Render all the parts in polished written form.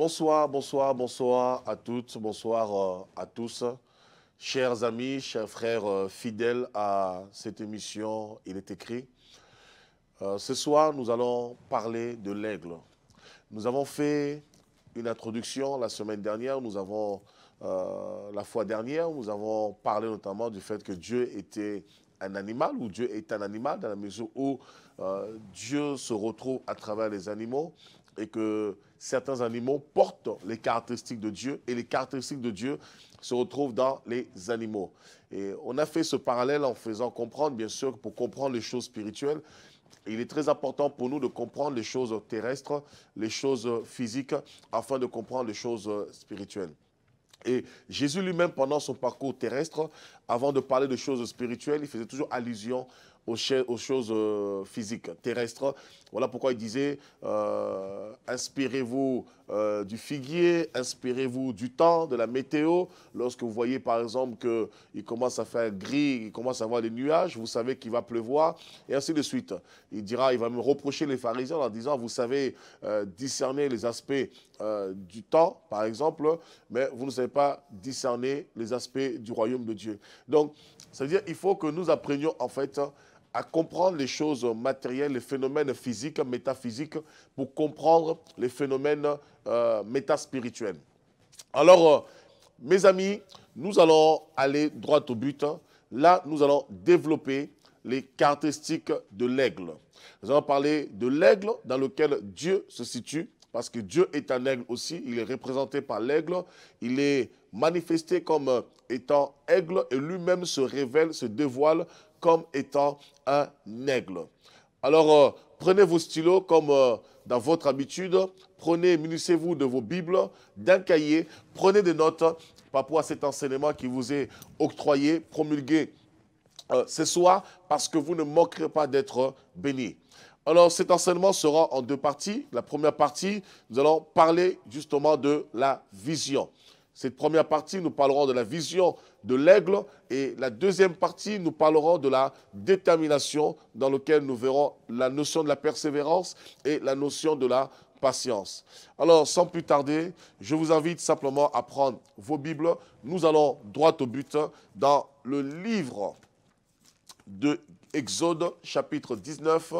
Bonsoir, bonsoir, bonsoir à toutes, bonsoir à tous. Chers amis, chers frères fidèles à cette émission, il est écrit. Ce soir, nous allons parler de l'aigle. Nous avons fait une introduction la semaine dernière, la fois dernière, nous avons parlé notamment du fait que Dieu était un animal, ou Dieu est un animal, dans la mesure où Dieu se retrouve à travers les animaux et que certains animaux portent les caractéristiques de Dieu et les caractéristiques de Dieu se retrouvent dans les animaux. Et on a fait ce parallèle en faisant comprendre, bien sûr, pour comprendre les choses spirituelles, il est très important pour nous de comprendre les choses terrestres, les choses physiques, afin de comprendre les choses spirituelles. Et Jésus lui-même, pendant son parcours terrestre, avant de parler de choses spirituelles, il faisait toujours allusion aux choses physiques, terrestres. Voilà pourquoi il disait inspirez-vous du figuier, inspirez-vous du temps, de la météo. Lorsque vous voyez par exemple qu'il commence à faire gris, il commence à avoir des nuages, vous savez qu'il va pleuvoir, et ainsi de suite. Il va me reprocher les pharisiens en disant vous savez discerner les aspects du temps, par exemple, mais vous ne savez pas discerner les aspects du royaume de Dieu. Donc, ça veut dire qu'il faut que nous apprenions en fait à comprendre les choses matérielles, les phénomènes physiques, métaphysiques, pour comprendre les phénomènes métaspirituels. Alors, mes amis, nous allons aller droit au but. Là, nous allons développer les caractéristiques de l'aigle. Nous allons parler de l'aigle dans lequel Dieu se situe, parce que Dieu est un aigle aussi, il est représenté par l'aigle, il est manifesté comme étant aigle et lui-même se révèle, se dévoile comme étant un aigle. Alors, prenez vos stylos comme dans votre habitude, munissez-vous de vos Bibles, d'un cahier, prenez des notes par rapport à cet enseignement qui vous est octroyé, promulgué ce soir, parce que vous ne manquerez pas d'être bénis. Alors, cet enseignement sera en deux parties. La première partie, nous allons parler justement de la vision. Cette première partie, nous parlerons de la vision de l'aigle, et la deuxième partie, nous parlerons de la détermination, dans laquelle nous verrons la notion de la persévérance et la notion de la patience. Alors, sans plus tarder, je vous invite simplement à prendre vos Bibles. Nous allons droit au but dans le livre de Exode, chapitre 19,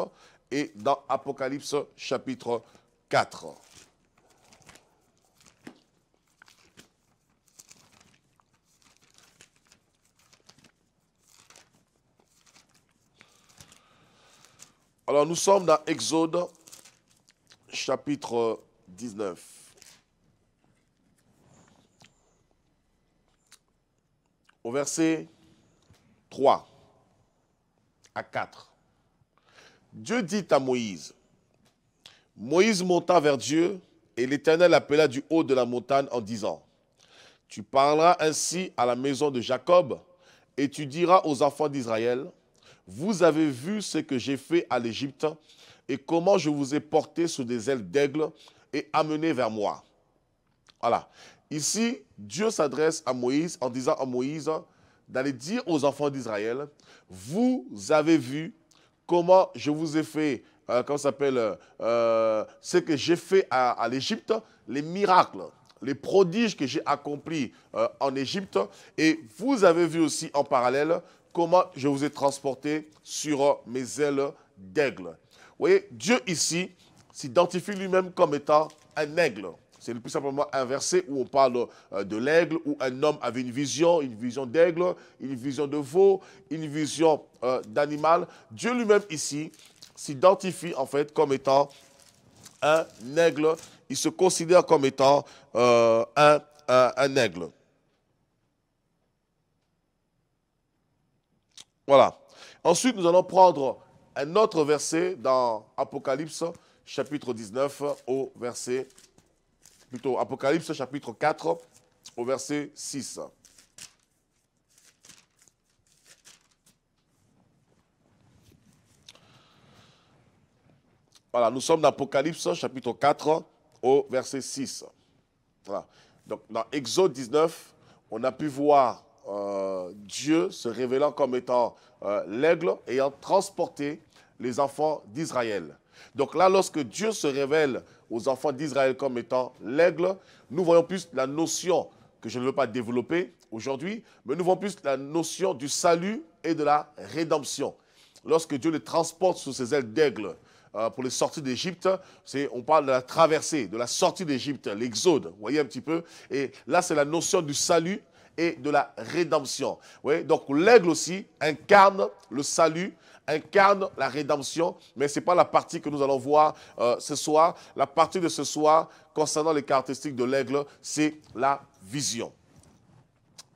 et dans Apocalypse, chapitre 4. Alors, nous sommes dans Exode, chapitre 19. Au verset 3 à 4. Dieu dit à Moïse, Moïse monta vers Dieu, et l'Éternel appela du haut de la montagne en disant, tu parleras ainsi à la maison de Jacob, et tu diras aux enfants d'Israël, vous avez vu ce que j'ai fait à l'Égypte, et comment je vous ai porté sous des ailes d'aigle et amené vers moi. Voilà. Ici, Dieu s'adresse à Moïse en disant à Moïse d'aller dire aux enfants d'Israël, vous avez vu comment je vous ai fait, ce que j'ai fait à l'Égypte, les miracles, les prodiges que j'ai accomplis en Égypte, et vous avez vu aussi en parallèle comment je vous ai transporté sur mes ailes d'aigle. Vous voyez, Dieu ici s'identifie lui-même comme étant un aigle. C'est le plus simplement un verset où on parle de l'aigle, où un homme avait une vision d'aigle, une vision de veau, une vision d'animal. Dieu lui-même ici s'identifie en fait comme étant un aigle. Il se considère comme étant un aigle. Voilà. Ensuite, nous allons prendre un autre verset dans Apocalypse, chapitre 19, Apocalypse, chapitre 4, au verset 6. Voilà, nous sommes dans Apocalypse, chapitre 4, au verset 6. Voilà. Donc, dans Exode 19, on a pu voir Dieu se révélant comme étant l'aigle ayant transporté les enfants d'Israël. Donc là, lorsque Dieu se révèle aux enfants d'Israël comme étant l'aigle, nous voyons plus la notion que je ne veux pas développer aujourd'hui, mais nous voyons plus la notion du salut et de la rédemption. Lorsque Dieu les transporte sous ses ailes d'aigle pour les sortir d'Égypte, on parle de la traversée, de la sortie d'Égypte, l'exode, vous voyez un petit peu. Et là, c'est la notion du salut et de la rédemption. Vous voyez? Donc l'aigle aussi incarne le salut, incarne la rédemption, mais ce n'est pas la partie que nous allons voir ce soir. La partie de ce soir, concernant les caractéristiques de l'aigle, c'est la vision.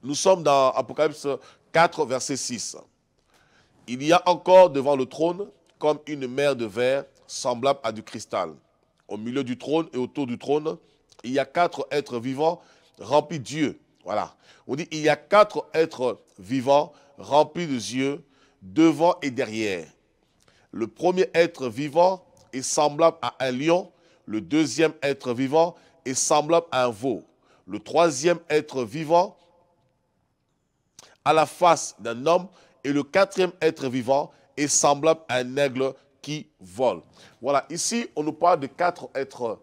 Nous sommes dans Apocalypse 4, verset 6. Il y a encore devant le trône comme une mer de verre semblable à du cristal. Au milieu du trône et autour du trône, il y a 4 êtres vivants remplis d'yeux. Voilà. On dit il y a 4 êtres vivants remplis de yeux devant et derrière. Le premier être vivant est semblable à un lion. Le deuxième être vivant est semblable à un veau. Le troisième être vivant a la face d'un homme. Et le quatrième être vivant est semblable à un aigle qui vole. Voilà, ici, on nous parle de 4 êtres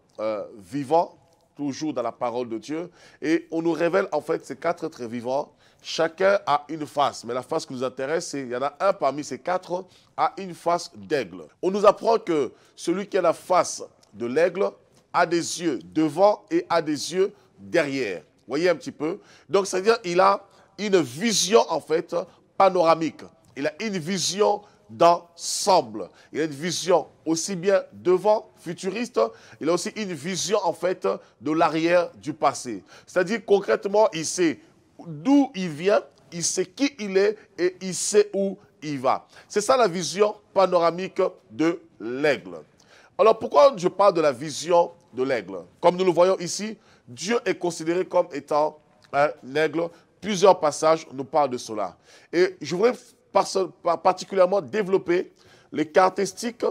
vivants, toujours dans la parole de Dieu. Et on nous révèle, en fait, ces 4 êtres vivants. Chacun a une face. Mais la face qui nous intéresse, c'est il y en a un parmi ces 4 a une face d'aigle. On nous apprend que celui qui a la face de l'aigle a des yeux devant et a des yeux derrière. Vous voyez un petit peu? Donc, c'est-à-dire qu'il a une vision, en fait, panoramique. Il a une vision d'ensemble. Il a une vision aussi bien devant, futuriste, il a aussi une vision en fait de l'arrière du passé. C'est-à-dire concrètement, il sait d'où il vient, il sait qui il est et il sait où il va. C'est ça la vision panoramique de l'aigle. Alors pourquoi je parle de la vision de l'aigle? Comme nous le voyons ici, Dieu est considéré comme étant un aigle. Plusieurs passages nous parlent de cela. Et je voudrais particulièrement développer les caractéristiques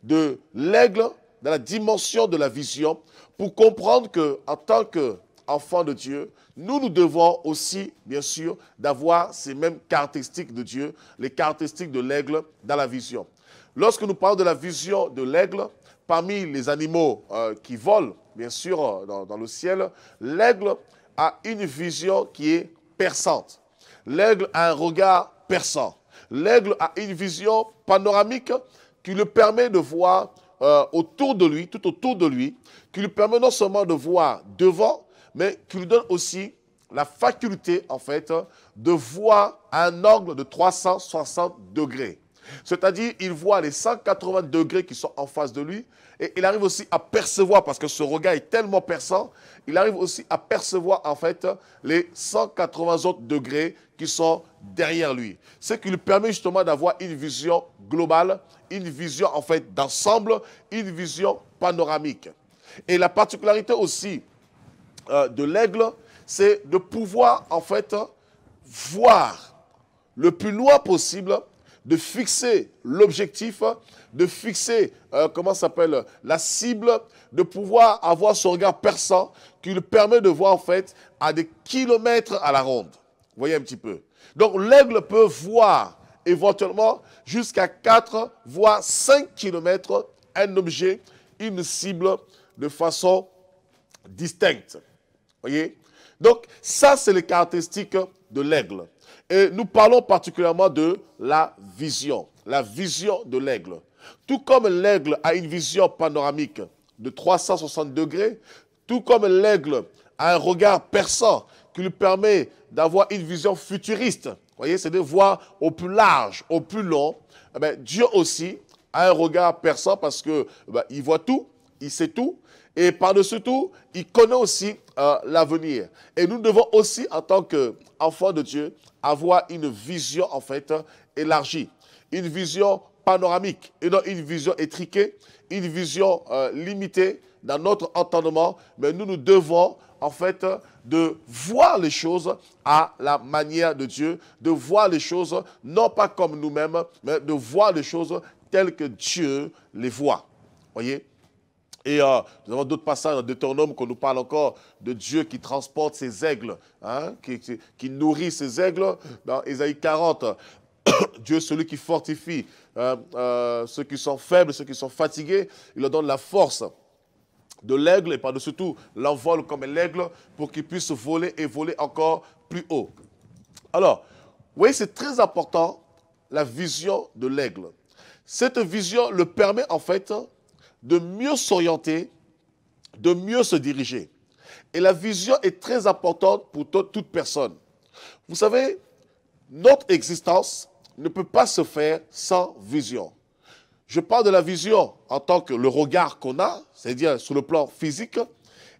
de l'aigle dans la dimension de la vision pour comprendre qu'en tant qu'enfants de Dieu, nous devons aussi, bien sûr, d'avoir ces mêmes caractéristiques de Dieu, les caractéristiques de l'aigle dans la vision. Lorsque nous parlons de la vision de l'aigle, parmi les animaux qui volent, bien sûr, dans le ciel, l'aigle a une vision qui est perçante. L'aigle a un regard perçant. L'aigle a une vision panoramique qui lui permet de voir autour de lui, tout autour de lui, qui lui permet non seulement de voir devant, mais qui lui donne aussi la faculté, en fait, de voir à un angle de 360 degrés. C'est-à-dire, il voit les 180 degrés qui sont en face de lui et il arrive aussi à percevoir, parce que ce regard est tellement perçant, il arrive aussi à percevoir en fait les 180 autres degrés qui sont derrière lui. Ce qui lui permet justement d'avoir une vision globale, une vision en fait d'ensemble, une vision panoramique. Et la particularité aussi de l'aigle, c'est de pouvoir en fait voir le plus loin possible, de fixer l'objectif, de fixer, comment ça s'appelle, la cible, de pouvoir avoir son regard perçant qui lui permet de voir en fait à des kilomètres à la ronde. Vous voyez un petit peu. Donc l'aigle peut voir éventuellement jusqu'à 4 voire 5 kilomètres un objet, une cible de façon distincte. Vous voyez? Donc ça c'est les caractéristiques de l'aigle. Et nous parlons particulièrement de la vision de l'aigle. Tout comme l'aigle a une vision panoramique de 360 degrés, tout comme l'aigle a un regard perçant qui lui permet d'avoir une vision futuriste, vous voyez, c'est de voir au plus large, au plus long, eh bien, Dieu aussi a un regard perçant parce que il voit tout, il sait tout, et par-dessus tout, il connaît aussi l'avenir. Et nous devons aussi, en tant qu'enfants de Dieu, avoir une vision, en fait, élargie. Une vision panoramique, et non une vision étriquée, une vision limitée dans notre entendement. Mais nous devons, en fait, de voir les choses à la manière de Dieu, de voir les choses non pas comme nous-mêmes, mais de voir les choses telles que Dieu les voit. Voyez? Et nous avons d'autres passages dans Deutéronome qu'on nous parle encore de Dieu qui transporte ses aigles, hein, qui nourrit ses aigles. Dans Ésaïe 40, Dieu est celui qui fortifie ceux qui sont faibles, ceux qui sont fatigués. Il leur donne la force de l'aigle et par-dessus tout l'envol comme l'aigle pour qu'il puisse voler et voler encore plus haut. Alors, vous voyez, c'est très important la vision de l'aigle. Cette vision le permet en fait de mieux s'orienter, de mieux se diriger. Et la vision est très importante pour toute personne. Vous savez, notre existence ne peut pas se faire sans vision. Je parle de la vision en tant que le regard qu'on a, c'est-à-dire sur le plan physique,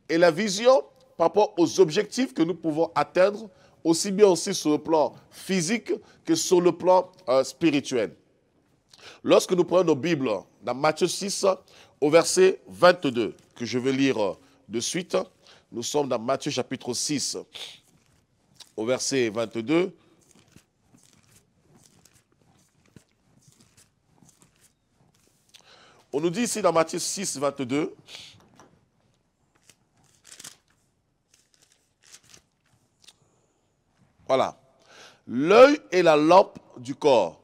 et la vision par rapport aux objectifs que nous pouvons atteindre, aussi bien aussi sur le plan physique que sur le plan spirituel. Lorsque nous prenons nos Bibles dans Matthieu 6, au verset 22, que je vais lire de suite, nous sommes dans Matthieu chapitre 6, au verset 22. On nous dit ici dans Matthieu 6, 22, voilà, l'œil est la lampe du corps.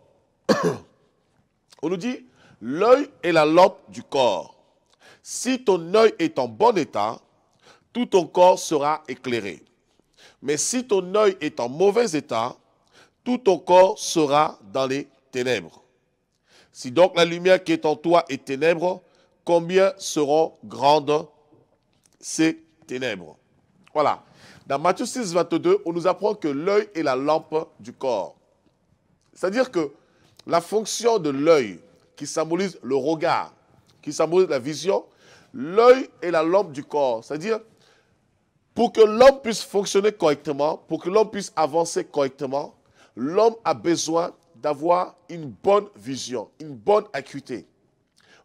On nous dit, l'œil est la lampe du corps. Si ton œil est en bon état, tout ton corps sera éclairé. Mais si ton œil est en mauvais état, tout ton corps sera dans les ténèbres. Si donc la lumière qui est en toi est ténèbres, combien seront grandes ces ténèbres? Voilà. Dans Matthieu 6, 22, on nous apprend que l'œil est la lampe du corps. C'est-à-dire que la fonction de l'œil, qui symbolise le regard, qui symbolise la vision, l'œil est la lampe du corps. C'est-à-dire, pour que l'homme puisse fonctionner correctement, pour que l'homme puisse avancer correctement, l'homme a besoin d'avoir une bonne vision, une bonne acuité.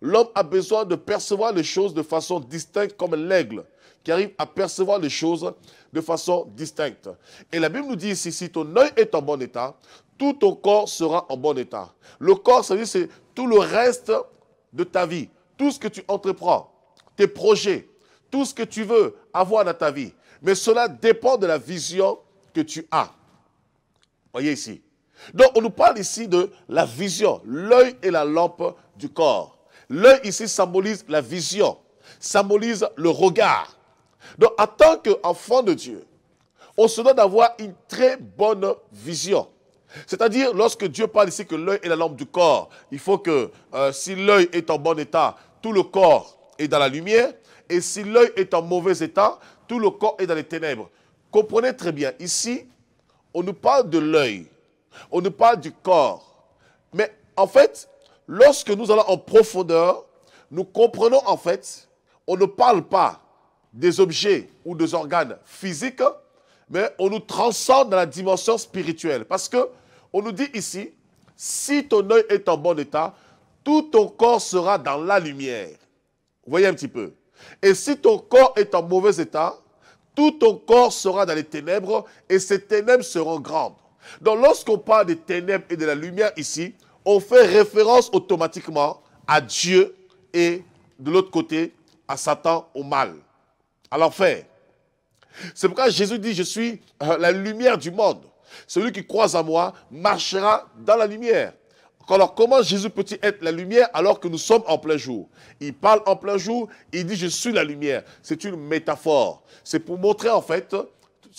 L'homme a besoin de percevoir les choses de façon distincte comme l'aigle, qui arrive à percevoir les choses de façon distincte. Et la Bible nous dit ici, si ton œil est en bon état, tout ton corps sera en bon état. Le corps, ça veut dire, c'est tout le reste de ta vie, tout ce que tu entreprends, tes projets, tout ce que tu veux avoir dans ta vie. Mais cela dépend de la vision que tu as. Voyez ici. Donc, on nous parle ici de la vision. L'œil est la lampe du corps. L'œil ici symbolise la vision, symbolise le regard. Donc, en tant qu'enfant de Dieu, on se doit d'avoir une très bonne vision. C'est-à-dire, lorsque Dieu parle ici que l'œil est la lampe du corps, il faut que si l'œil est en bon état, tout le corps est dans la lumière. Et si l'œil est en mauvais état, tout le corps est dans les ténèbres. Comprenez très bien, ici, on nous parle de l'œil. On nous parle du corps. Mais en fait, lorsque nous allons en profondeur, nous comprenons en fait, on ne parle pas des objets ou des organes physiques, mais on nous transcende dans la dimension spirituelle. Parce que on nous dit ici, si ton œil est en bon état, tout ton corps sera dans la lumière. Vous voyez un petit peu. Et si ton corps est en mauvais état, tout ton corps sera dans les ténèbres et ces ténèbres seront grandes. Donc lorsqu'on parle des ténèbres et de la lumière ici, on fait référence automatiquement à Dieu et de l'autre côté à Satan, au mal, à l'enfer. C'est pourquoi Jésus dit, je suis la lumière du monde. Celui qui croit en moi marchera dans la lumière. Alors comment Jésus peut-il être la lumière alors que nous sommes en plein jour? Il parle en plein jour, il dit je suis la lumière. C'est une métaphore. C'est pour montrer en fait,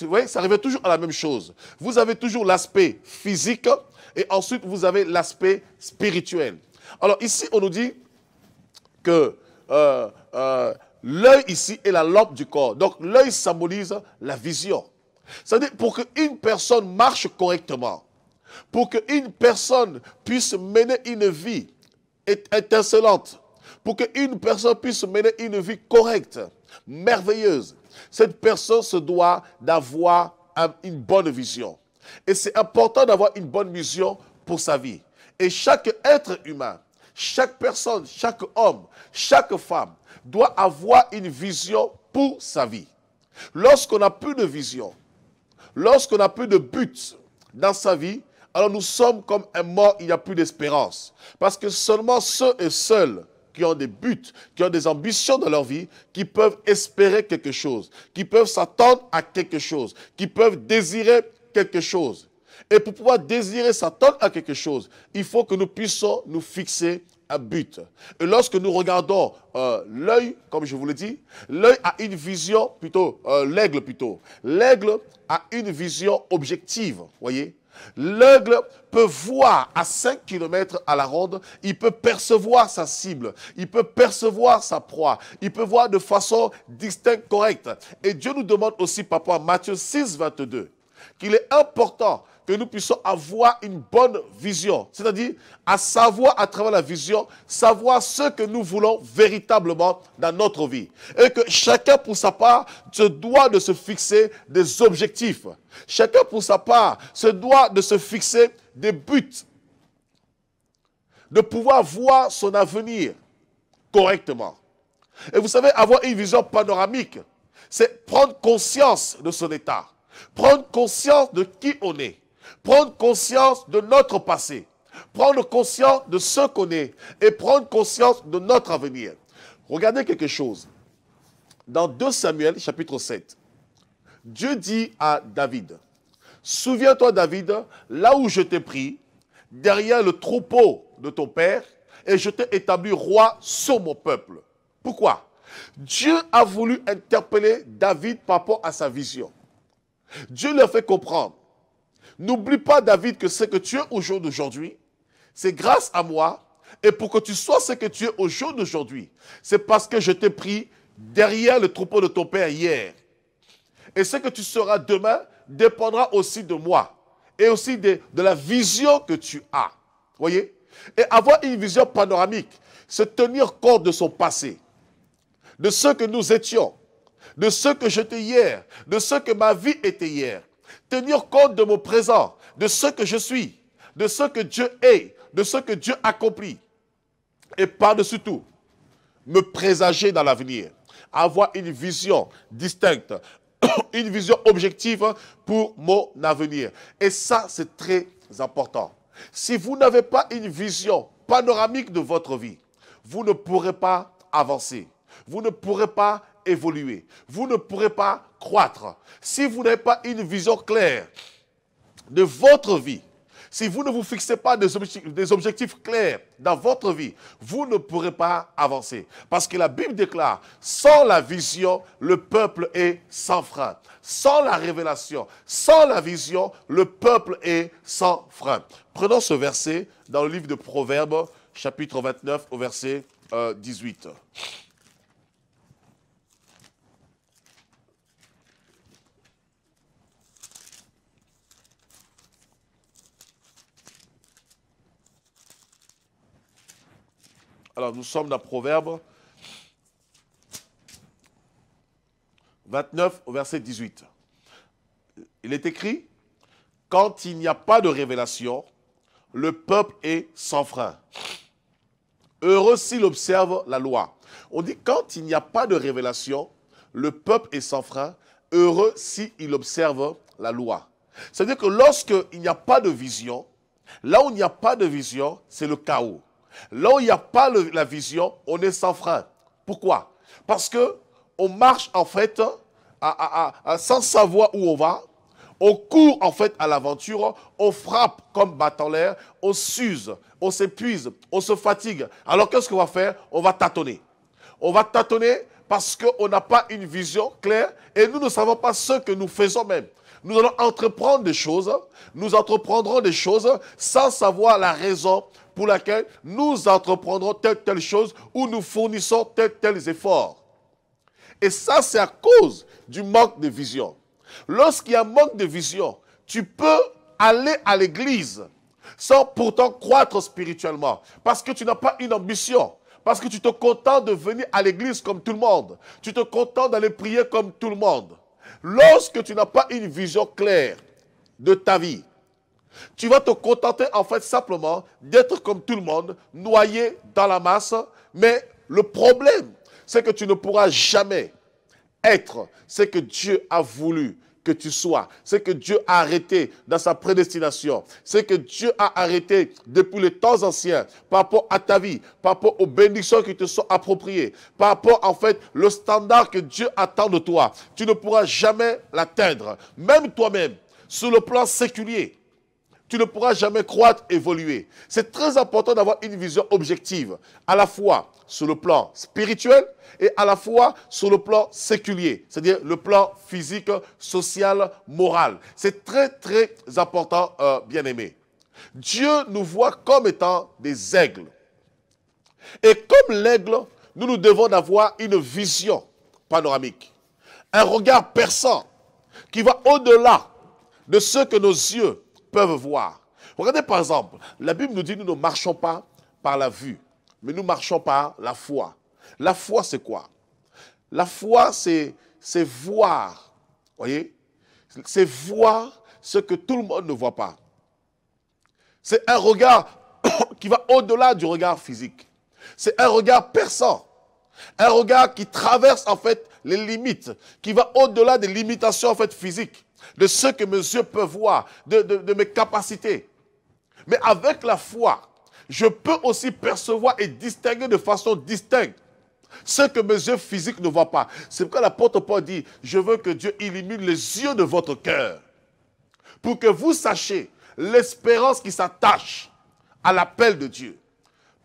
vous voyez, ça revient toujours à la même chose. Vous avez toujours l'aspect physique et ensuite vous avez l'aspect spirituel. Alors ici on nous dit que l'œil ici est la lampe du corps. Donc l'œil symbolise la vision. C'est-à-dire pour qu'une personne marche correctement, pour qu'une personne puisse mener une vie étincelante, pour qu'une personne puisse mener une vie correcte, merveilleuse, cette personne se doit d'avoir une bonne vision. Et c'est important d'avoir une bonne vision pour sa vie. Et chaque être humain, chaque personne, chaque homme, chaque femme doit avoir une vision pour sa vie. Lorsqu'on n'a plus de vision, lorsqu'on n'a plus de but dans sa vie, alors nous sommes comme un mort, il n'y a plus d'espérance. Parce que seulement ceux et seuls qui ont des buts, qui ont des ambitions dans leur vie, qui peuvent espérer quelque chose, qui peuvent s'attendre à quelque chose, qui peuvent désirer quelque chose. Et pour pouvoir désirer s'attendre à quelque chose, il faut que nous puissions nous fixer un but. Et lorsque nous regardons l'œil, comme je vous l'ai dit, l'œil a une vision, l'aigle plutôt. L'aigle a une vision objective, voyez. L'aigle peut voir à 5 km à la ronde, il peut percevoir sa cible, il peut percevoir sa proie, il peut voir de façon distincte, correcte. Et Dieu nous demande aussi, papa, Matthieu 6, 22, qu'il est important que nous puissions avoir une bonne vision. C'est-à-dire, à savoir à travers la vision, savoir ce que nous voulons véritablement dans notre vie. Et que chacun pour sa part se doit de se fixer des objectifs. Chacun pour sa part se doit de se fixer des buts. De pouvoir voir son avenir correctement. Et vous savez, avoir une vision panoramique, c'est prendre conscience de son état. Prendre conscience de qui on est. Prendre conscience de notre passé. Prendre conscience de ce qu'on est. Et prendre conscience de notre avenir. Regardez quelque chose. Dans 2 Samuel, chapitre 7, Dieu dit à David, « Souviens-toi, David, là où je t'ai pris, derrière le troupeau de ton père, et je t'ai établi roi sur mon peuple. » Pourquoi? Dieu a voulu interpeller David par rapport à sa vision. Dieu lui a fait comprendre. N'oublie pas, David, que ce que tu es au jour d'aujourd'hui, c'est grâce à moi. Et pour que tu sois ce que tu es au jour d'aujourd'hui, c'est parce que je t'ai pris derrière le troupeau de ton père hier. Et ce que tu seras demain dépendra aussi de moi. Et aussi de la vision que tu as. Voyez? Et avoir une vision panoramique, c'est tenir compte de son passé. De ce que nous étions. De ce que j'étais hier. De ce que ma vie était hier. Tenir compte de mon présent, de ce que je suis, de ce que Dieu est, de ce que Dieu accomplit. Et par-dessus tout, me présager dans l'avenir. Avoir une vision distincte, une vision objective pour mon avenir. Et ça, c'est très important. Si vous n'avez pas une vision panoramique de votre vie, vous ne pourrez pas avancer. Vous ne pourrez pas évoluer. Vous ne pourrez pas croître. Si vous n'avez pas une vision claire de votre vie, si vous ne vous fixez pas des objectifs clairs dans votre vie, vous ne pourrez pas avancer. Parce que la Bible déclare, sans la vision, le peuple est sans frein. Sans la révélation, sans la vision, le peuple est sans frein. Prenons ce verset dans le livre de Proverbes, chapitre 29, au verset 18. Alors, nous sommes dans Proverbe 29 au verset 18. Il est écrit, « Quand il n'y a pas de révélation, le peuple est sans frein. Heureux s'il observe la loi. » On dit, quand il n'y a pas de révélation, le peuple est sans frein. Heureux s'il observe la loi. C'est-à-dire que lorsqu'il n'y a pas de vision, là où il n'y a pas de vision, c'est le chaos. Là où il n'y a pas la vision, on est sans frein. Pourquoi? Parce qu'on marche en fait sans savoir où on va. On court en fait à l'aventure. On frappe comme battant l'air. On s'use, on s'épuise, on se fatigue. Alors qu'est-ce qu'on va faire? On va tâtonner. On va tâtonner parce qu'on n'a pas une vision claire et nous ne savons pas ce que nous faisons même. Nous allons entreprendre des choses. Nous entreprendrons des choses sans savoir la raison pour laquelle nous entreprendrons telle chose ou nous fournissons tels efforts. Et ça, c'est à cause du manque de vision. Lorsqu'il y a un manque de vision, tu peux aller à l'église sans pourtant croître spirituellement. Parce que tu n'as pas une ambition. Parce que tu te contentes de venir à l'église comme tout le monde. Tu te contentes d'aller prier comme tout le monde. Lorsque tu n'as pas une vision claire de ta vie, tu vas te contenter en fait simplement d'être comme tout le monde, noyé dans la masse. Mais le problème, c'est que tu ne pourras jamais être ce que Dieu a voulu que tu sois. Ce que Dieu a arrêté dans sa prédestination. Ce que Dieu a arrêté depuis les temps anciens par rapport à ta vie, par rapport aux bénédictions qui te sont appropriées, par rapport en fait le standard que Dieu attend de toi. Tu ne pourras jamais l'atteindre. Même toi-même, sur le plan séculier. tu ne pourras jamais croître, évoluer. C'est très important d'avoir une vision objective, à la fois sur le plan spirituel et à la fois sur le plan séculier, c'est-à-dire le plan physique, social, moral. C'est très, très important, bien-aimés. Dieu nous voit comme étant des aigles. Et comme l'aigle, nous devons avoir une vision panoramique, un regard perçant qui va au-delà de ce que nos yeux peuvent voir. Regardez par exemple, la Bible nous dit que nous ne marchons pas par la vue, mais nous marchons par la foi. La foi, c'est quoi? La foi, c'est voir, voyez? C'est voir ce que tout le monde ne voit pas. C'est un regard qui va au-delà du regard physique. C'est un regard perçant, un regard qui traverse en fait les limites, qui va au-delà des limitations en fait physiques, de ce que mes yeux peuvent voir, de mes capacités. Mais avec la foi, je peux aussi percevoir et distinguer de façon distincte ce que mes yeux physiques ne voient pas. C'est pourquoi l'apôtre Paul dit, je veux que Dieu illumine les yeux de votre cœur, pour que vous sachiez l'espérance qui s'attache à l'appel de Dieu.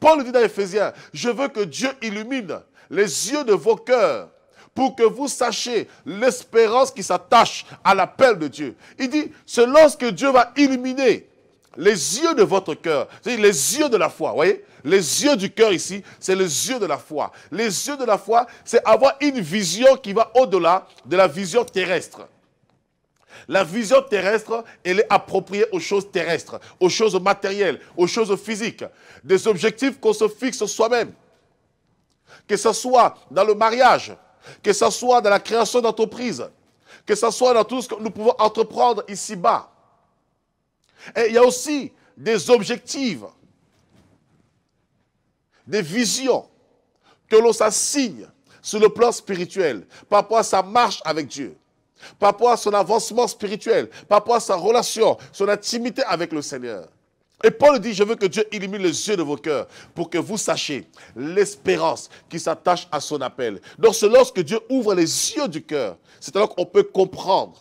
Paul dit dans Éphésiens, je veux que Dieu illumine les yeux de vos cœurs pour que vous sachiez l'espérance qui s'attache à l'appel de Dieu. Il dit, c'est lorsque Dieu va illuminer les yeux de votre cœur, c'est-à-dire les yeux de la foi, vous voyez? Les yeux du cœur ici, c'est les yeux de la foi. Les yeux de la foi, c'est avoir une vision qui va au-delà de la vision terrestre. La vision terrestre, elle est appropriée aux choses terrestres, aux choses matérielles, aux choses physiques. Des objectifs qu'on se fixe soi-même. Que ce soit dans le mariage, que ce soit dans la création d'entreprises, que ce soit dans tout ce que nous pouvons entreprendre ici-bas. Et il y a aussi des objectifs, des visions que l'on s'assigne sur le plan spirituel par rapport à sa marche avec Dieu, par rapport à son avancement spirituel, par rapport à sa relation, son intimité avec le Seigneur. Et Paul dit, je veux que Dieu illumine les yeux de vos cœurs pour que vous sachiez l'espérance qui s'attache à son appel. Donc c'est lorsque Dieu ouvre les yeux du cœur, c'est alors qu'on peut comprendre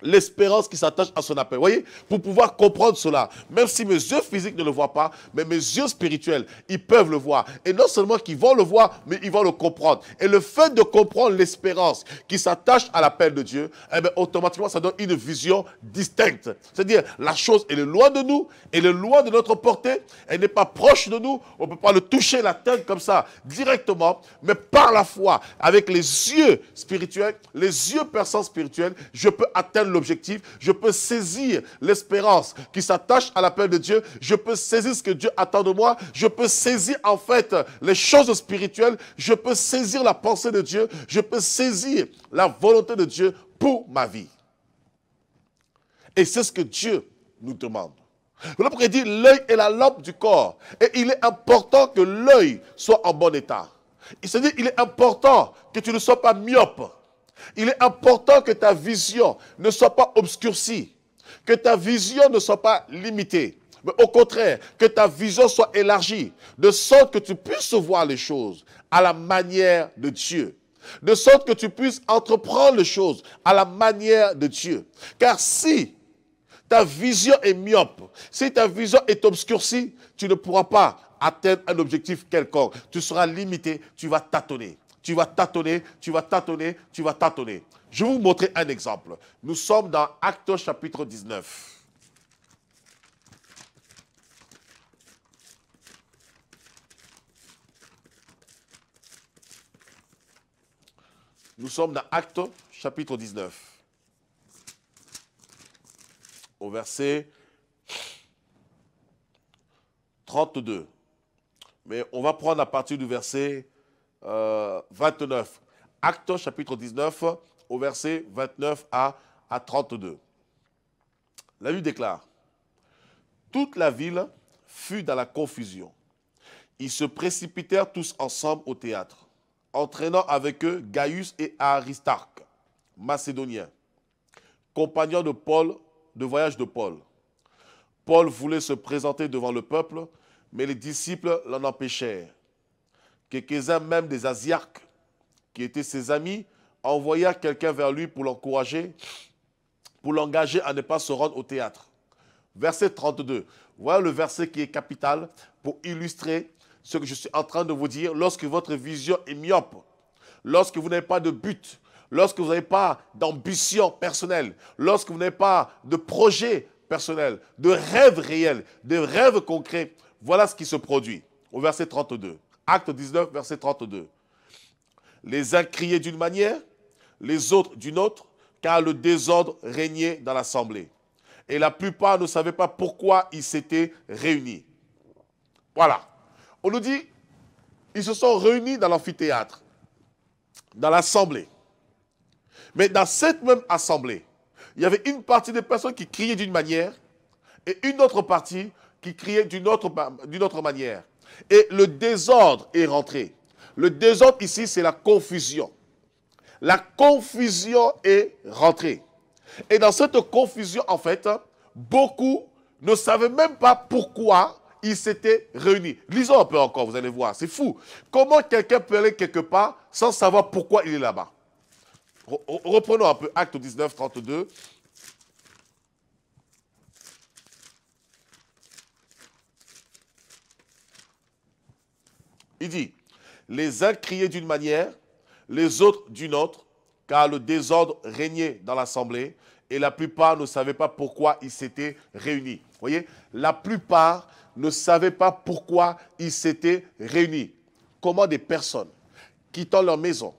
l'espérance qui s'attache à son appel. Vous voyez, pour pouvoir comprendre cela, même si mes yeux physiques ne le voient pas, mais mes yeux spirituels, ils peuvent le voir. Et non seulement qu'ils vont le voir, mais ils vont le comprendre. Et le fait de comprendre l'espérance qui s'attache à l'appel de Dieu, eh bien, automatiquement, ça donne une vision distincte. C'est-à-dire, la chose, elle est loin de nous, elle est loin de notre portée, elle n'est pas proche de nous, on ne peut pas le toucher, l'atteindre comme ça, directement, mais par la foi, avec les yeux spirituels, les yeux perçants spirituels, je peux atteindre l'objectif, je peux saisir l'espérance qui s'attache à l'appel de Dieu, je peux saisir ce que Dieu attend de moi, je peux saisir en fait les choses spirituelles, je peux saisir la pensée de Dieu, je peux saisir la volonté de Dieu pour ma vie. Et c'est ce que Dieu nous demande. Voilà pourquoi il dit l'œil est la lampe du corps. Et il est important que l'œil soit en bon état. Il se dit il est important que tu ne sois pas myope. Il est important que ta vision ne soit pas obscurcie, que ta vision ne soit pas limitée, mais au contraire, que ta vision soit élargie, de sorte que tu puisses voir les choses à la manière de Dieu, de sorte que tu puisses entreprendre les choses à la manière de Dieu. Car si ta vision est myope, si ta vision est obscurcie, tu ne pourras pas atteindre un objectif quelconque. Tu seras limité, tu vas tâtonner. Tu vas tâtonner, tu vas tâtonner, tu vas tâtonner. Je vais vous montrer un exemple. Nous sommes dans Actes chapitre 19. Nous sommes dans Actes chapitre 19. Au verset 32. Mais on va prendre à partir du verset 29. Actes chapitre 19 au verset 29 à 32. La Bible déclare, toute la ville fut dans la confusion. Ils se précipitèrent tous ensemble au théâtre, entraînant avec eux Gaius et Aristarque, macédoniens, compagnons de Paul, de voyage de Paul. Paul voulait se présenter devant le peuple, mais les disciples l'en empêchèrent. Quelques-uns même des Asiarques, qui étaient ses amis, envoyèrent quelqu'un vers lui pour l'encourager, pour l'engager à ne pas se rendre au théâtre. verset 32. Voilà le verset qui est capital pour illustrer ce que je suis en train de vous dire. Lorsque votre vision est myope, lorsque vous n'avez pas de but, lorsque vous n'avez pas d'ambition personnelle, lorsque vous n'avez pas de projet personnel, de rêve réel, de rêve concret, voilà ce qui se produit. Au verset 32. Acte 19, verset 32. Les uns criaient d'une manière, les autres d'une autre, car le désordre régnait dans l'assemblée. Et la plupart ne savaient pas pourquoi ils s'étaient réunis. Voilà. On nous dit, ils se sont réunis dans l'amphithéâtre, dans l'assemblée. Mais dans cette même assemblée, il y avait une partie des personnes qui criaient d'une manière et une autre partie qui criait d'une autre manière. Et le désordre est rentré. Le désordre ici, c'est la confusion. La confusion est rentrée. Et dans cette confusion, en fait, beaucoup ne savaient même pas pourquoi ils s'étaient réunis. Lisons un peu encore, vous allez voir, c'est fou. Comment quelqu'un peut aller quelque part sans savoir pourquoi il est là-bas? Reprenons un peu Acte 19, 32. Il dit, les uns criaient d'une manière, les autres d'une autre, car le désordre régnait dans l'assemblée et la plupart ne savaient pas pourquoi ils s'étaient réunis. Vous voyez, la plupart ne savaient pas pourquoi ils s'étaient réunis. Comment des personnes quittant leur maison,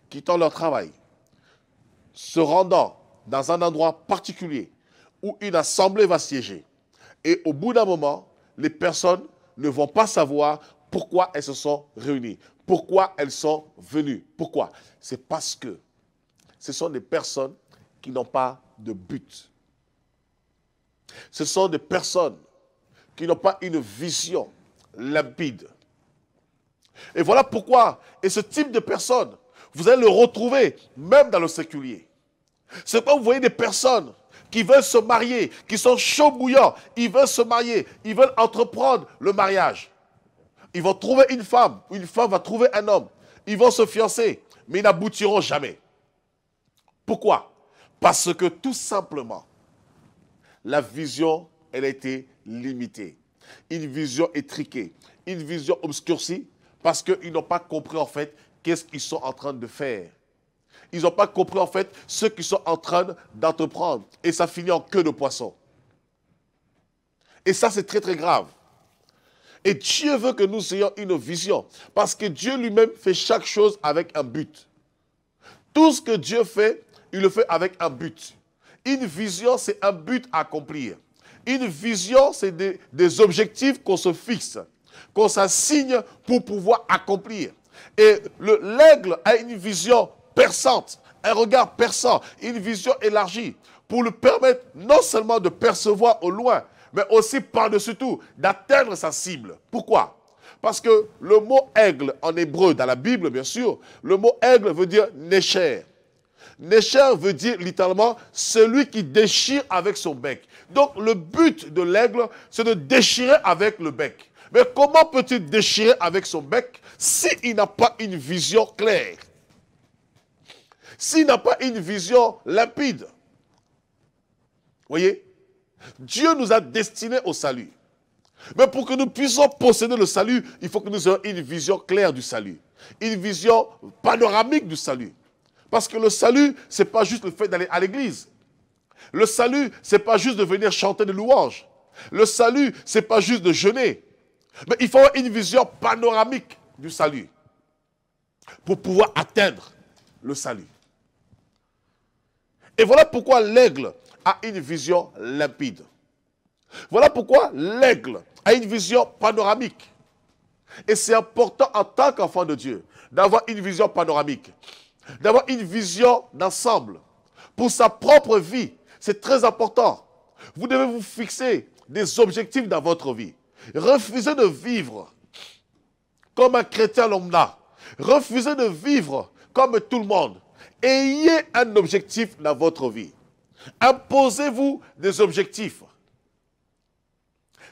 quittant leur travail, se rendant dans un endroit particulier où une assemblée va siéger. Et au bout d'un moment, les personnes ne vont pas savoir pourquoi elles se sont réunies, pourquoi elles sont venues. Pourquoi? C'est parce que ce sont des personnes qui n'ont pas de but. Ce sont des personnes qui n'ont pas une vision limpide. Et voilà pourquoi, et ce type de personnes, vous allez le retrouver même dans le séculier. C'est quand vous voyez des personnes qui veulent se marier, qui sont chauds bouillants, ils veulent se marier, ils veulent entreprendre le mariage. Ils vont trouver une femme va trouver un homme. Ils vont se fiancer, mais ils n'aboutiront jamais. Pourquoi? Parce que tout simplement, la vision, elle a été limitée. Une vision étriquée, une vision obscurcie, parce qu'ils n'ont pas compris en fait qu'est-ce qu'ils sont en train de faire. Ils n'ont pas compris en fait ce qu'ils sont en train d'entreprendre. Et ça finit en queue de poisson. Et ça, c'est très très grave. Et Dieu veut que nous ayons une vision. Parce que Dieu lui-même fait chaque chose avec un but. Tout ce que Dieu fait, il le fait avec un but. Une vision, c'est un but à accomplir. Une vision, c'est des objectifs qu'on se fixe, qu'on s'assigne pour pouvoir accomplir. Et l'aigle a une vision perçante, un regard perçant, une vision élargie, pour lui permettre non seulement de percevoir au loin, mais aussi par-dessus tout, d'atteindre sa cible. Pourquoi? Parce que le mot aigle en hébreu, dans la Bible bien sûr, le mot aigle veut dire nécher. Nécher veut dire littéralement celui qui déchire avec son bec. Donc le but de l'aigle, c'est de déchirer avec le bec. Mais comment peut-il déchirer avec son bec s'il n'a pas une vision claire? S'il n'a pas une vision limpide? Vous voyez? Dieu nous a destinés au salut. Mais pour que nous puissions posséder le salut, il faut que nous ayons une vision claire du salut. Une vision panoramique du salut. Parce que le salut, ce n'est pas juste le fait d'aller à l'église. Le salut, ce n'est pas juste de venir chanter des louanges. Le salut, ce n'est pas juste de jeûner. Mais il faut avoir une vision panoramique du salut pour pouvoir atteindre le salut. Et voilà pourquoi l'aigle a une vision limpide. Voilà pourquoi l'aigle a une vision panoramique. Et c'est important en tant qu'enfant de Dieu d'avoir une vision panoramique, d'avoir une vision d'ensemble pour sa propre vie. C'est très important. Vous devez vous fixer des objectifs dans votre vie. Refusez de vivre comme un chrétien lambda. Refusez de vivre comme tout le monde. Ayez un objectif dans votre vie. Imposez-vous des objectifs.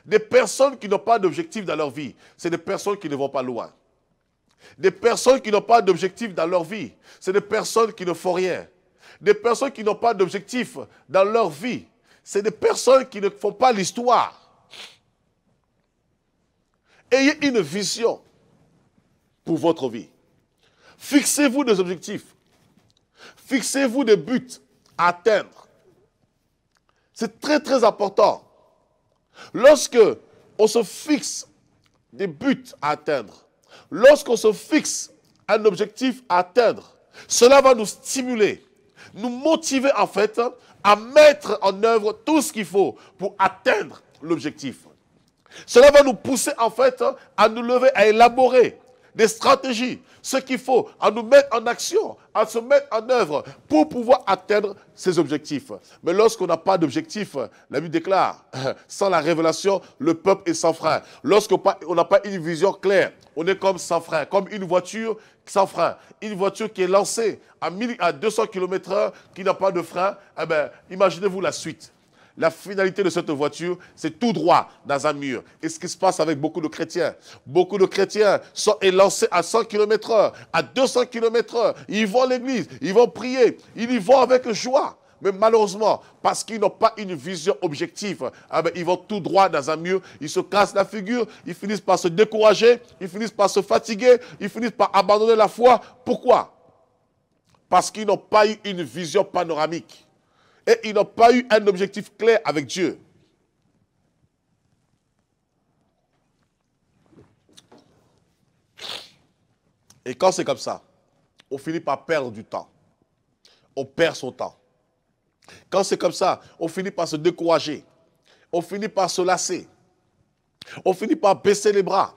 Des personnes qui n'ont pas d'objectif dans leur vie, c'est des personnes qui ne vont pas loin. Des personnes qui n'ont pas d'objectif dans leur vie, c'est des personnes qui ne font rien. Des personnes qui n'ont pas d'objectif dans leur vie, C'est des personnes qui ne font pas l'histoire. Ayez une vision pour votre vie. Fixez-vous des objectifs. Fixez-vous des buts à atteindre. C'est très, très important. Lorsque on se fixe des buts à atteindre, lorsqu'on se fixe un objectif à atteindre, cela va nous stimuler, nous motiver en fait à mettre en œuvre tout ce qu'il faut pour atteindre l'objectif. Cela va nous pousser en fait à nous lever, à élaborer des stratégies, ce qu'il faut, à nous mettre en action, à se mettre en œuvre pour pouvoir atteindre ces objectifs. Mais lorsqu'on n'a pas d'objectif, la Bible déclare, sans la révélation, le peuple est sans frein. Lorsqu'on n'a pas une vision claire, on est comme sans frein, comme une voiture sans frein. Une voiture qui est lancée à 200 km/h, qui n'a pas de frein, eh bien, imaginez-vous la suite. La finalité de cette voiture, c'est tout droit dans un mur. Et ce qui se passe avec beaucoup de chrétiens. Beaucoup de chrétiens sont lancés à 100 km/h, à 200 km/h. Ils vont à l'église, ils vont prier, ils y vont avec joie. Mais malheureusement, parce qu'ils n'ont pas une vision objective, ils vont tout droit dans un mur, ils se cassent la figure, ils finissent par se décourager, ils finissent par se fatiguer, ils finissent par abandonner la foi. Pourquoi? Parce qu'ils n'ont pas eu une vision panoramique. Et ils n'ont pas eu un objectif clair avec Dieu. Et quand c'est comme ça, on finit par perdre du temps. On perd son temps. Quand c'est comme ça, on finit par se décourager. On finit par se lasser. On finit par baisser les bras.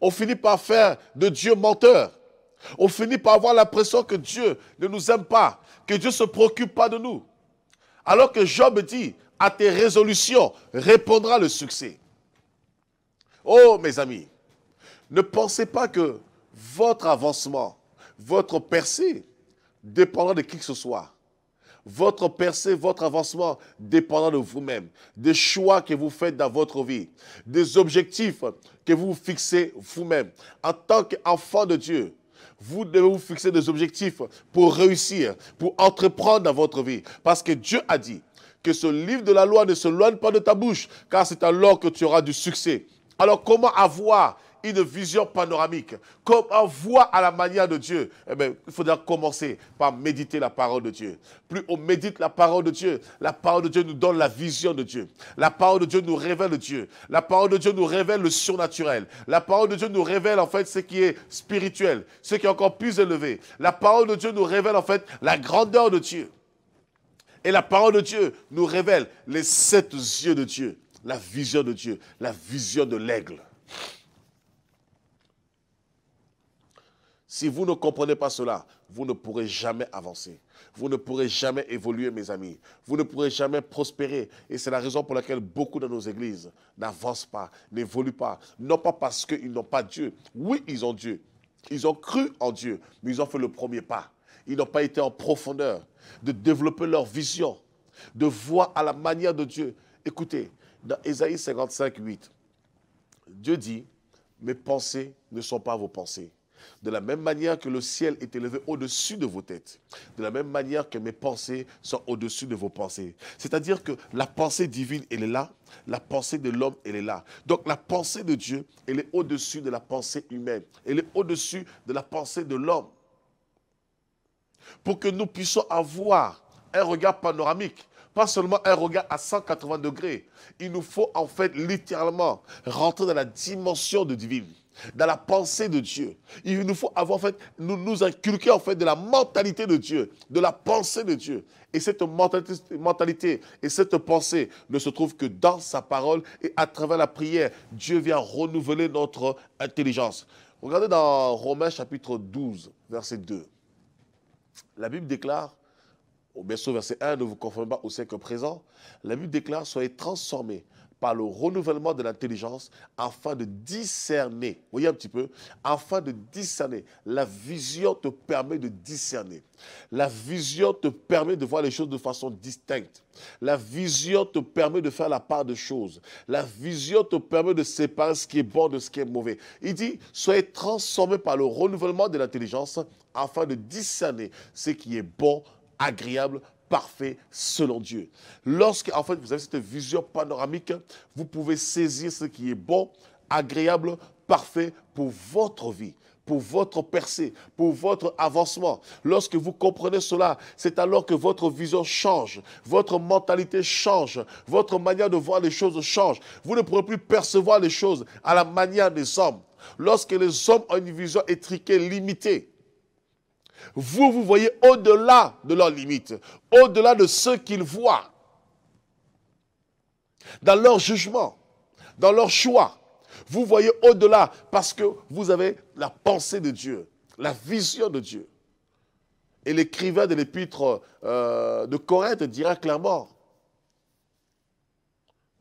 On finit par faire de Dieu menteur. On finit par avoir l'impression que Dieu ne nous aime pas, que Dieu ne se préoccupe pas de nous. Alors que Job dit, à tes résolutions répondra le succès. Oh mes amis, ne pensez pas que votre avancement, votre percée dépendra de qui que ce soit. Votre percée, votre avancement dépendra de vous-même, des choix que vous faites dans votre vie, des objectifs que vous fixez vous-même. En tant qu'enfant de Dieu, vous devez vous fixer des objectifs pour réussir, pour entreprendre dans votre vie. Parce que Dieu a dit que ce livre de la loi ne se loigne pas de ta bouche, car c'est alors que tu auras du succès. Alors comment avoir une vision panoramique? Comment voir à la manière de Dieu? Eh bien, il faudra commencer par méditer la parole de Dieu. Plus on médite la parole de Dieu nous donne la vision de Dieu. La parole de Dieu nous révèle Dieu. La parole de Dieu nous révèle le surnaturel. La parole de Dieu nous révèle en fait ce qui est spirituel, ce qui est encore plus élevé. La parole de Dieu nous révèle en fait la grandeur de Dieu. Et la parole de Dieu nous révèle les 7 yeux de Dieu, la vision de Dieu, la vision de l'aigle. Si vous ne comprenez pas cela, vous ne pourrez jamais avancer. Vous ne pourrez jamais évoluer, mes amis. Vous ne pourrez jamais prospérer. Et c'est la raison pour laquelle beaucoup de nos églises n'avancent pas, n'évoluent pas. Non pas parce qu'ils n'ont pas Dieu. Oui, ils ont Dieu. Ils ont cru en Dieu, mais ils ont fait le premier pas. Ils n'ont pas été en profondeur de développer leur vision, de voir à la manière de Dieu. Écoutez, dans Ésaïe 55, 8, Dieu dit, mes pensées ne sont pas vos pensées. De la même manière que le ciel est élevé au-dessus de vos têtes, de la même manière que mes pensées sont au-dessus de vos pensées. C'est-à-dire que la pensée divine, elle est là, la pensée de l'homme, elle est là. Donc la pensée de Dieu, elle est au-dessus de la pensée humaine. Elle est au-dessus de la pensée de l'homme. Pour que nous puissions avoir un regard panoramique, pas seulement un regard à 180 degrés. Il nous faut en fait littéralement rentrer dans la dimension de divine, dans la pensée de Dieu. Il nous faut avoir en fait, nous inculquer en fait de la mentalité de Dieu, de la pensée de Dieu. Et cette mentalité et cette pensée ne se trouve que dans sa parole et à travers la prière. Dieu vient renouveler notre intelligence. Regardez dans Romains chapitre 12, verset 2. La Bible déclare, au verset 1, ne vous conformez pas au siècle présent. La Bible déclare, soyez transformés par le renouvellement de l'intelligence afin de discerner. Vous voyez un petit peu? Afin de discerner. La vision te permet de discerner. La vision te permet de voir les choses de façon distincte. La vision te permet de faire la part des choses. La vision te permet de séparer ce qui est bon de ce qui est mauvais. Il dit, soyez transformés par le renouvellement de l'intelligence afin de discerner ce qui est bon, agréable, parfait selon Dieu. Lorsque, en fait, vous avez cette vision panoramique, vous pouvez saisir ce qui est bon, agréable, parfait pour votre vie, pour votre percée, pour votre avancement. Lorsque vous comprenez cela, c'est alors que votre vision change, votre mentalité change, votre manière de voir les choses change. Vous ne pourrez plus percevoir les choses à la manière des hommes. Lorsque les hommes ont une vision étriquée, limitée, vous voyez au-delà de leurs limites, au-delà de ce qu'ils voient, dans leur jugement, dans leur choix. Vous voyez au-delà parce que vous avez la pensée de Dieu, la vision de Dieu. Et l'écrivain de l'épître de Corinthe dira clairement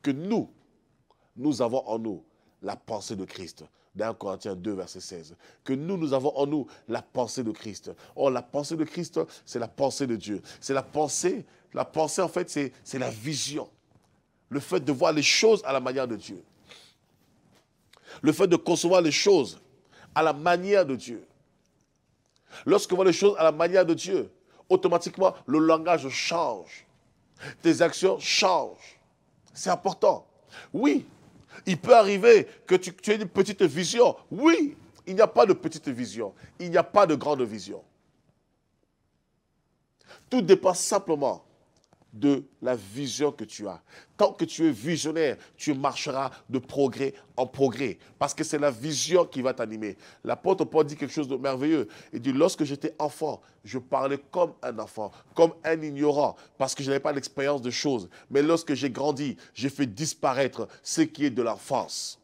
que nous avons en nous la pensée de Christ. Dans 1 Corinthiens 2, verset 16. Que nous avons en nous la pensée de Christ. Or, la pensée de Christ, c'est la pensée de Dieu. C'est la pensée en fait, c'est la vision. Le fait de voir les choses à la manière de Dieu. Le fait de concevoir les choses à la manière de Dieu. Lorsque vous voyez les choses à la manière de Dieu, automatiquement, le langage change. Tes actions changent. C'est important. Oui, il peut arriver que tu aies une petite vision. Oui, il n'y a pas de petite vision. Il n'y a pas de grande vision. Tout dépend simplement de la vision que tu as. Tant que tu es visionnaire, tu marcheras de progrès en progrès. Parce que c'est la vision qui va t'animer. L'apôtre Paul dit quelque chose de merveilleux. Il dit, lorsque j'étais enfant, je parlais comme un enfant, comme un ignorant, parce que je n'avais pas l'expérience de choses. Mais lorsque j'ai grandi, j'ai fait disparaître ce qui est de l'enfance.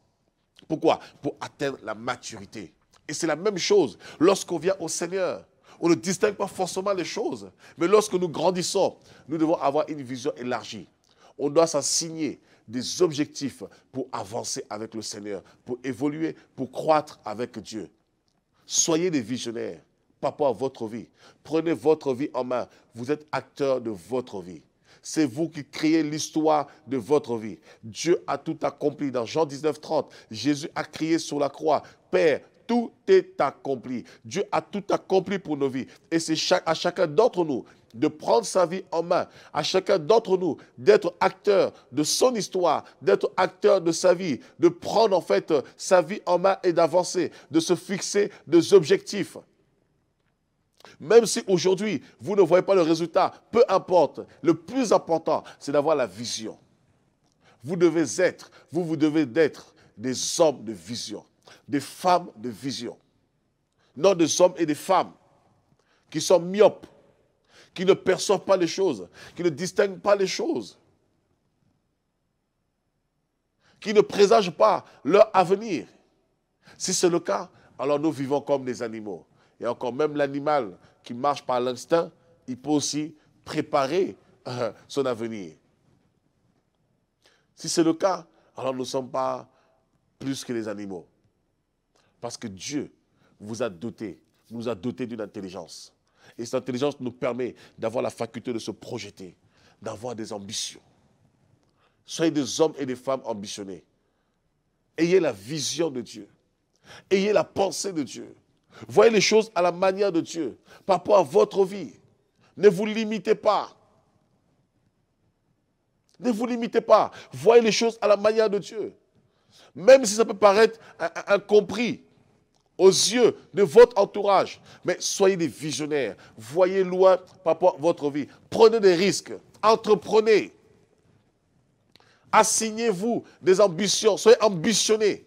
Pourquoi? Pour atteindre la maturité. Et c'est la même chose lorsqu'on vient au Seigneur. On ne distingue pas forcément les choses. Mais lorsque nous grandissons, nous devons avoir une vision élargie. On doit s'assigner des objectifs pour avancer avec le Seigneur, pour évoluer, pour croître avec Dieu. Soyez des visionnaires par rapport à votre vie. Prenez votre vie en main. Vous êtes acteur de votre vie. C'est vous qui créez l'histoire de votre vie. Dieu a tout accompli. Dans Jean 19, 30, Jésus a crié sur la croix, « Père, tout est accompli. » Dieu a tout accompli pour nos vies. Et c'est à chacun d'entre nous de prendre sa vie en main, à chacun d'entre nous d'être acteur de son histoire, d'être acteur de sa vie, de prendre en fait sa vie en main et d'avancer, de se fixer des objectifs. Même si aujourd'hui, vous ne voyez pas le résultat, peu importe. Le plus important, c'est d'avoir la vision. Vous devez être des hommes de vision, des femmes de vision. Non des hommes et des femmes qui sont myopes, qui ne perçoivent pas les choses, qui ne distinguent pas les choses, qui ne présagent pas leur avenir. Si c'est le cas, alors nous vivons comme des animaux. Et encore, même l'animal qui marche par l'instinct, il peut aussi préparer son avenir. Si c'est le cas, alors nous ne sommes pas plus que les animaux. Parce que Dieu nous a dotés d'une intelligence. Et cette intelligence nous permet d'avoir la faculté de se projeter, d'avoir des ambitions. Soyez des hommes et des femmes ambitionnés. Ayez la vision de Dieu. Ayez la pensée de Dieu. Voyez les choses à la manière de Dieu, par rapport à votre vie. Ne vous limitez pas. Ne vous limitez pas. Voyez les choses à la manière de Dieu. Même si ça peut paraître incompris aux yeux de votre entourage. Mais soyez des visionnaires. Voyez loin par rapport à votre vie. Prenez des risques. Entreprenez. Assignez-vous des ambitions. Soyez ambitionnés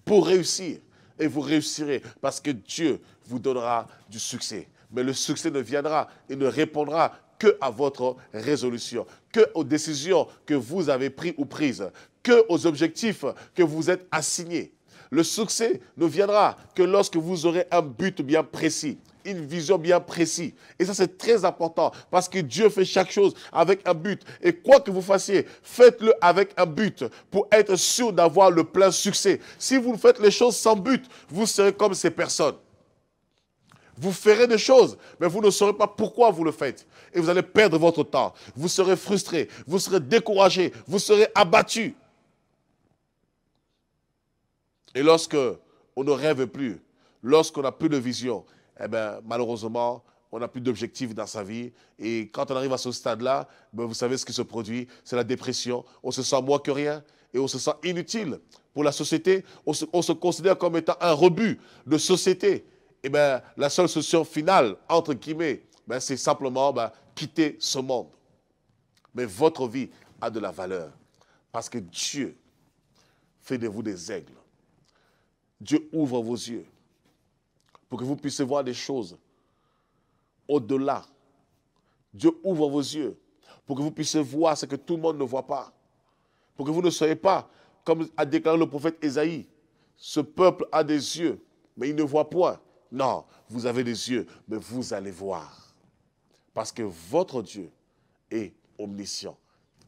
pour réussir. Et vous réussirez parce que Dieu vous donnera du succès. Mais le succès ne viendra et ne répondra que à votre résolution, que aux décisions que vous avez prises ou prises, que aux objectifs que vous êtes assignés. Le succès ne viendra que lorsque vous aurez un but bien précis, une vision bien précise. Et ça, c'est très important parce que Dieu fait chaque chose avec un but. Et quoi que vous fassiez, faites-le avec un but pour être sûr d'avoir le plein succès. Si vous faites les choses sans but, vous serez comme ces personnes. Vous ferez des choses, mais vous ne saurez pas pourquoi vous le faites. Et vous allez perdre votre temps. Vous serez frustré, vous serez découragé, vous serez abattu. Et lorsque on ne rêve plus, lorsqu'on n'a plus de vision, eh bien, malheureusement, on n'a plus d'objectif dans sa vie. Et quand on arrive à ce stade-là, ben vous savez ce qui se produit, c'est la dépression. On se sent moins que rien et on se sent inutile pour la société. On se considère comme étant un rebut de société. Et bien, la seule solution finale, entre guillemets, ben, c'est simplement quitter ce monde. Mais votre vie a de la valeur parce que Dieu fait de vous des aigles. Dieu ouvre vos yeux pour que vous puissiez voir des choses au-delà. Dieu ouvre vos yeux pour que vous puissiez voir ce que tout le monde ne voit pas. Pour que vous ne soyez pas, comme a déclaré le prophète Ésaïe, ce peuple a des yeux, mais il ne voit point. Non, vous avez des yeux, mais vous allez voir. Parce que votre Dieu est omniscient.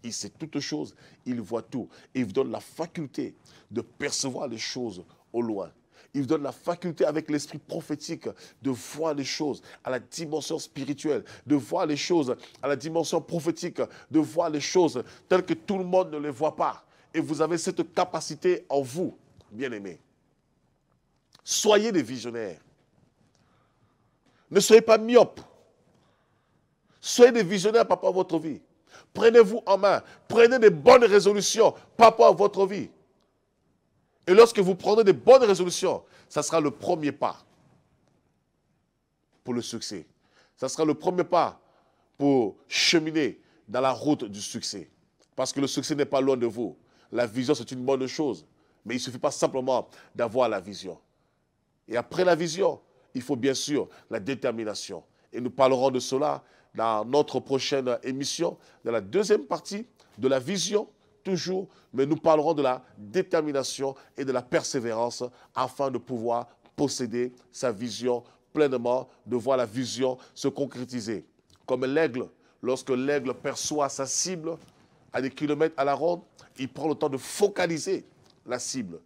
Il sait toutes choses, il voit tout. Et il vous donne la faculté de percevoir les choses au loin. Il vous donne la faculté avec l'esprit prophétique de voir les choses à la dimension spirituelle, de voir les choses à la dimension prophétique, de voir les choses telles que tout le monde ne les voit pas. Et vous avez cette capacité en vous, bien-aimés. Soyez des visionnaires. Ne soyez pas myopes. Soyez des visionnaires par rapport à votre vie. Prenez-vous en main. Prenez des bonnes résolutions par rapport à votre vie. Et lorsque vous prenez des bonnes résolutions, ça sera le premier pas pour le succès. Ça sera le premier pas pour cheminer dans la route du succès. Parce que le succès n'est pas loin de vous. La vision, c'est une bonne chose. Mais il ne suffit pas simplement d'avoir la vision. Et après la vision, il faut bien sûr la détermination. Et nous parlerons de cela dans notre prochaine émission, dans la deuxième partie de la vision, toujours, mais nous parlerons de la détermination et de la persévérance afin de pouvoir posséder sa vision pleinement, de voir la vision se concrétiser. Comme l'aigle, lorsque l'aigle perçoit sa cible à des kilomètres à la ronde, il prend le temps de focaliser la cible.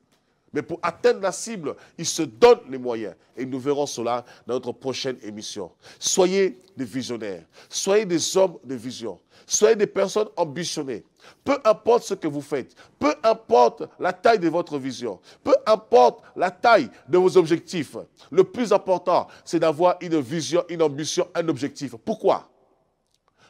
Mais pour atteindre la cible, il se donne les moyens. Et nous verrons cela dans notre prochaine émission. Soyez des visionnaires. Soyez des hommes de vision. Soyez des personnes ambitionnées. Peu importe ce que vous faites. Peu importe la taille de votre vision. Peu importe la taille de vos objectifs. Le plus important, c'est d'avoir une vision, une ambition, un objectif. Pourquoi?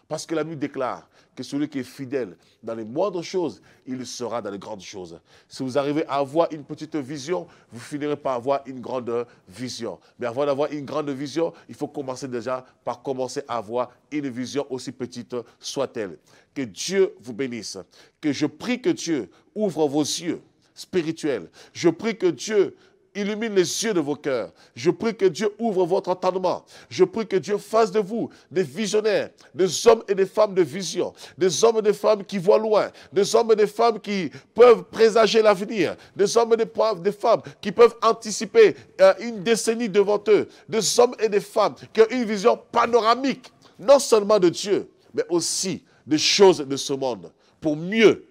Parce que la Bible déclare que celui qui est fidèle dans les moindres choses, il le sera dans les grandes choses. Si vous arrivez à avoir une petite vision, vous finirez par avoir une grande vision. Mais avant d'avoir une grande vision, il faut commencer déjà par commencer à avoir une vision aussi petite soit-elle. Que Dieu vous bénisse. Que je prie que Dieu ouvre vos yeux spirituels. Je prie que Dieu illumine les yeux de vos cœurs. Je prie que Dieu ouvre votre entendement. Je prie que Dieu fasse de vous des visionnaires, des hommes et des femmes de vision, des hommes et des femmes qui voient loin, des hommes et des femmes qui peuvent présager l'avenir, des hommes et des femmes qui peuvent anticiper une décennie devant eux, des hommes et des femmes qui ont une vision panoramique, non seulement de Dieu, mais aussi des choses de ce monde, pour mieux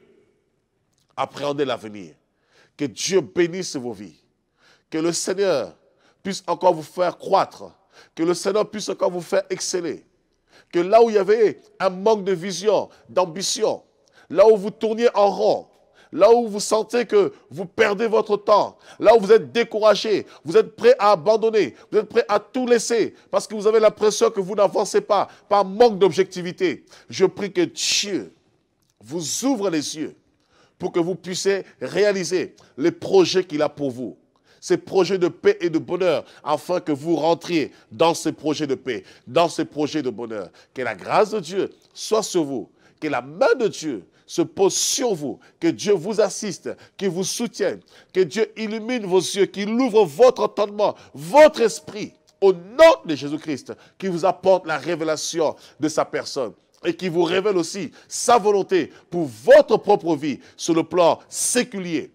appréhender l'avenir. Que Dieu bénisse vos vies. Que le Seigneur puisse encore vous faire croître. Que le Seigneur puisse encore vous faire exceller. Que là où il y avait un manque de vision, d'ambition, là où vous tourniez en rond, là où vous sentez que vous perdez votre temps, là où vous êtes découragé, vous êtes prêt à abandonner, vous êtes prêt à tout laisser parce que vous avez l'impression que vous n'avancez pas par manque d'objectivité. Je prie que Dieu vous ouvre les yeux pour que vous puissiez réaliser les projets qu'il a pour vous. Ces projets de paix et de bonheur, afin que vous rentriez dans ces projets de paix, dans ces projets de bonheur. Que la grâce de Dieu soit sur vous, que la main de Dieu se pose sur vous, que Dieu vous assiste, qu'il vous soutienne, que Dieu illumine vos yeux, qu'il ouvre votre entendement, votre esprit, au nom de Jésus-Christ, qui vous apporte la révélation de sa personne et qui vous révèle aussi sa volonté pour votre propre vie sur le plan séculier,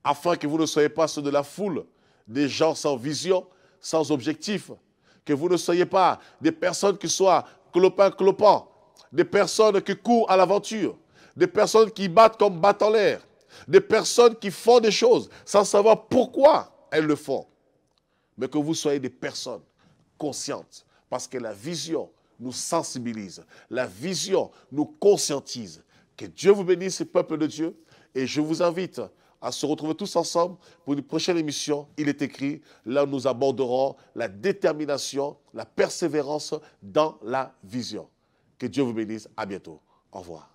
afin que vous ne soyez pas ceux de la foule, des gens sans vision, sans objectif, que vous ne soyez pas des personnes qui soient clopin-clopant, des personnes qui courent à l'aventure, des personnes qui battent comme battent en l'air, des personnes qui font des choses sans savoir pourquoi elles le font, mais que vous soyez des personnes conscientes, parce que la vision nous sensibilise, la vision nous conscientise. Que Dieu vous bénisse, peuple de Dieu, et je vous invite à se retrouver tous ensemble pour une prochaine émission. Il est écrit, là où nous aborderons la détermination, la persévérance dans la vision. Que Dieu vous bénisse. À bientôt. Au revoir.